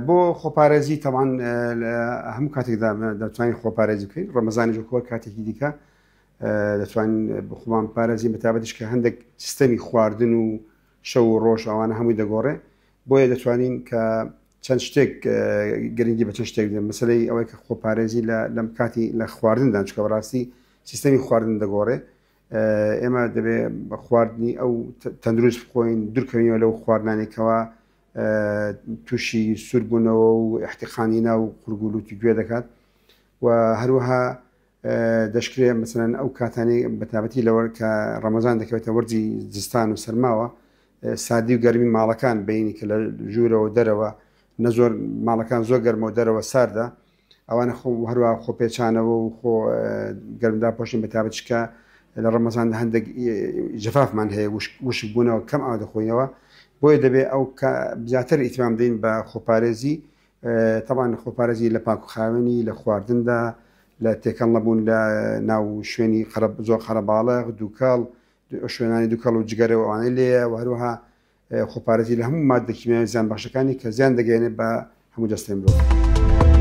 بۆ خۆپارێزی تەمان هەموو کاتێکدا دەتوانین خۆپارێزی بکەین ڕەمەزانی جوکۆر کاتێکی دیکە دەتوانین بخۆمان پارێزی بەتابەتش کە هەندێک سیستەمی خواردن و شەو و ڕۆژ ئەوانە هەمووی دەگۆڕێ بۆیە دەتوانین کە چەند شتێک گرنگی بە چەند شتێک دێن مەسەلەی ئەوەی کە خۆپارێزی لەم کاتی لە خواردندا چکە بەڕاستی سیستەمی خواردن دەگۆڕێ ئێمە دەبێت بە خواردنی ئەو تەندروست بخۆین دوورکەوینەوە لەو خواردنانێکەوە تووشی سووربوونەوە و احتیقانینا و قورگولوتی گوێ دەکات و هەروەها دەشکرێت مەسەلەن ئەو کاتانی بەتابەتی لەوە کە ڕەمەزان دەکەوێتە وەرزی زستان و سەرماوە سادی و گەرمی ماڵەکان بینی کە لە ژوورەوە دەرەوە نەزۆر ماڵەکان زۆر گەرمەوە دەرەوە ساردا ئەوانە هەروە خۆپێچانەوە و خۆ گەرمدا پۆشین بەتابەتشکە لە ڕەمەزان هەندێک جەفافمان هەیە وشک بوونەوە کەم ئاو دەخۆینەوە بۆیە دەبێت ئەو زیاتر ئیتمام دەین بە خۆپارێزی تەمان خۆپارێزی لە پاکوخاوێنی لە خواردندا لە تێکەڵ نەبوون لە ناو شوێنی زۆر خەرەباڵغ دووکاڵ شوێنانی دووکەڵ و جگەرەوە ئەوانەی لێیە و هەروەها خۆپارێزی لە هەموو مادە کیمیاوی زیان بەخشەکانی کە زیان دەگەێنێت بە هەموو دەستێن مرۆڤ.